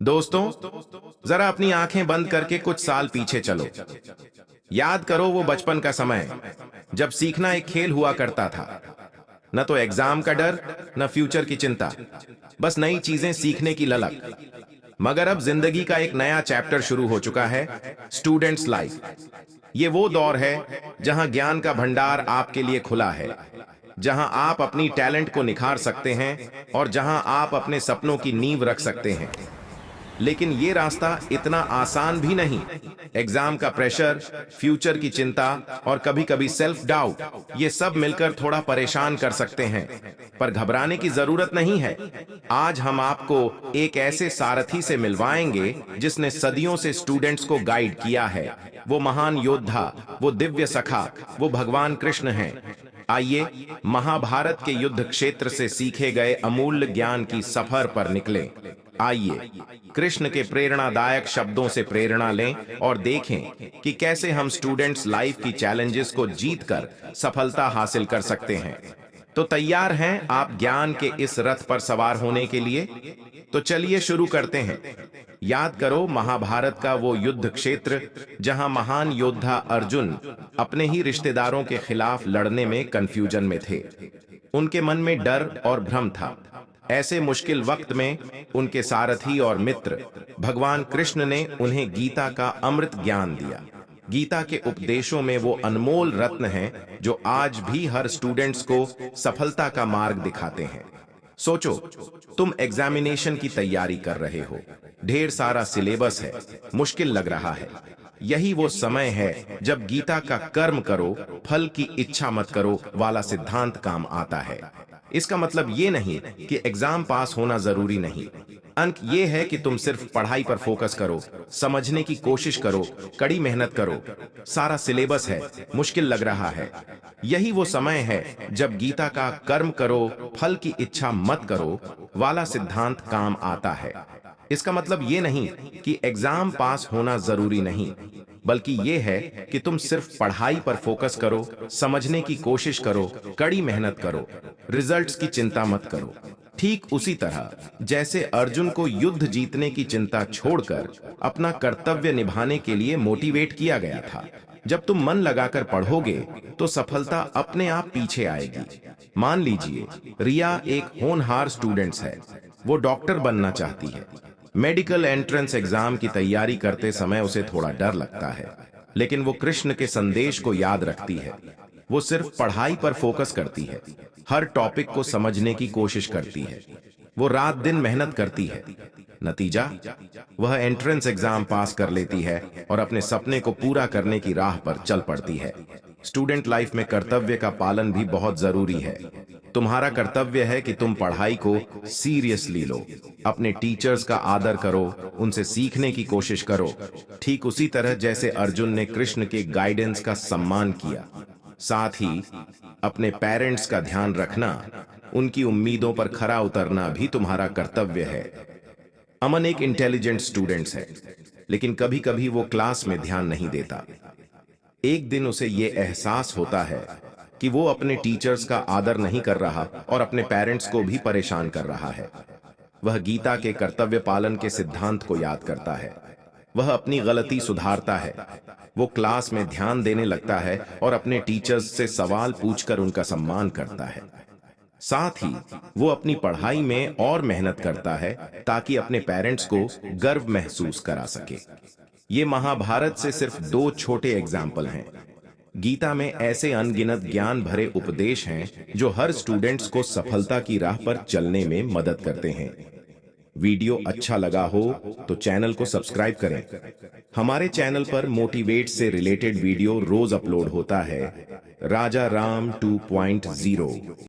दोस्तों, जरा अपनी आंखें बंद करके कुछ साल पीछे चलो। याद करो वो बचपन का समय जब सीखना एक खेल हुआ करता था। न तो एग्जाम का डर, न फ्यूचर की चिंता, बस नई चीजें सीखने की ललक। मगर अब जिंदगी का एक नया चैप्टर शुरू हो चुका है, स्टूडेंट्स लाइफ। ये वो दौर है जहां ज्ञान का भंडार आपके लिए खुला है, जहां आप अपनी टैलेंट को निखार सकते हैं और जहां आप अपने सपनों की नींव रख सकते हैं। लेकिन ये रास्ता इतना आसान भी नहीं। एग्जाम का प्रेशर, फ्यूचर की चिंता और कभी-कभी सेल्फ डाउट, ये सब मिलकर थोड़ा परेशान कर सकते हैं। पर घबराने की जरूरत नहीं है। आज हम आपको एक ऐसे सारथी से मिलवाएंगे जिसने सदियों से स्टूडेंट्स को गाइड किया है। वो महान योद्धा, वो दिव्य सखा, वो भगवान कृष्ण हैं। आइए महाभारत के युद्ध क्षेत्र से सीखे गए अमूल्य ज्ञान की सफर पर निकलें। आइए कृष्ण के प्रेरणादायक शब्दों से प्रेरणा लें और देखें कि कैसे हम स्टूडेंट्स लाइफ की चैलेंजेस को जीतकर सफलता हासिल कर सकते हैं। तो तैयार हैं आप ज्ञान के इस रथ पर सवार होने के लिए? तो चलिए शुरू करते हैं। याद करो महाभारत का वो युद्ध क्षेत्र जहां महान योद्धा अर्जुन अपने ही रिश्तेदारों के खिलाफ लड़ने में कंफ्यूजन में थे। उनके मन में डर और भ्रम था। ऐसे मुश्किल वक्त में उनके सारथी और मित्र भगवान कृष्ण ने उन्हें गीता का अमृत ज्ञान दिया। गीता के उपदेशों में वो अनमोल रत्न हैं जो आज भी हर स्टूडेंट्स को सफलता का मार्ग दिखाते हैं। सोचो, तुम एग्जामिनेशन की तैयारी कर रहे हो, ढेर सारा सिलेबस है, मुश्किल लग रहा है। यही वो समय है जब गीता का कर्म करो, फल की इच्छा मत करो वाला सिद्धांत काम आता है। इसका मतलब ये नहीं कि एग्जाम पास होना जरूरी नहीं। अंक ये है कि तुम सिर्फ पढ़ाई पर फोकस करो, समझने की कोशिश करो, कड़ी मेहनत करो। सारा सिलेबस है, मुश्किल लग रहा है। यही वो समय है जब गीता का कर्म करो, फल की इच्छा मत करो वाला सिद्धांत काम आता है। इसका मतलब ये नहीं कि एग्जाम पास होना जरूरी नहीं, बल्कि ये है कि तुम सिर्फ पढ़ाई पर फोकस करो, समझने की कोशिश करो, कड़ी मेहनत करो, रिजल्ट्स की चिंता मत करो। ठीक उसी तरह जैसे अर्जुन को युद्ध जीतने की चिंता छोड़कर अपना कर्तव्य निभाने के लिए मोटिवेट किया गया था। जब तुम मन लगाकर पढ़ोगे तो सफलता अपने आप पीछे आएगी। मान लीजिए रिया एक होनहार स्टूडेंट्स है। वो डॉक्टर बनना चाहती है। मेडिकल एंट्रेंस एग्जाम की तैयारी करते समय उसे थोड़ा डर लगता है, लेकिन वो कृष्ण के संदेश को याद रखती है। वो सिर्फ पढ़ाई पर फोकस करती है, हर टॉपिक को समझने की कोशिश करती है। वो रात दिन मेहनत करती है। नतीजा, वह एंट्रेंस एग्जाम पास कर लेती है और अपने सपने को पूरा करने की राह पर चल पड़ती है। स्टूडेंट लाइफ में कर्तव्य का पालन भी बहुत जरूरी है। तुम्हारा कर्तव्य है कि तुम पढ़ाई को सीरियसली लो, अपने टीचर्स का आदर करो, उनसे सीखने की कोशिश करो, ठीक उसी तरह जैसे अर्जुन ने कृष्ण के गाइडेंस का सम्मान किया। साथ ही अपने पेरेंट्स का ध्यान रखना, उनकी उम्मीदों पर खरा उतरना भी तुम्हारा कर्तव्य है। अमन एक इंटेलिजेंट स्टूडेंट है, लेकिन कभी कभी वो क्लास में ध्यान नहीं देता। एक दिन उसे ये एहसास होता है कि वो अपने टीचर्स का आदर नहीं कर रहा और अपने पेरेंट्स को भी परेशान कर रहा है। वह गीता के कर्तव्य पालन के सिद्धांत को याद करता है। वह अपनी गलती सुधारता है। वो क्लास में ध्यान देने लगता है और अपने टीचर्स से सवाल पूछकर उनका सम्मान करता है। साथ ही वो अपनी पढ़ाई में और मेहनत करता है ताकि अपने पेरेंट्स को गर्व महसूस करा सके। ये महाभारत से सिर्फ दो छोटे एग्जाम्पल हैं। गीता में ऐसे अनगिनत ज्ञान भरे उपदेश हैं जो हर स्टूडेंट्स को सफलता की राह पर चलने में मदद करते हैं। वीडियो अच्छा लगा हो तो चैनल को सब्सक्राइब करें। हमारे चैनल पर मोटिवेट से रिलेटेड वीडियो रोज अपलोड होता है। राजा राम 2.0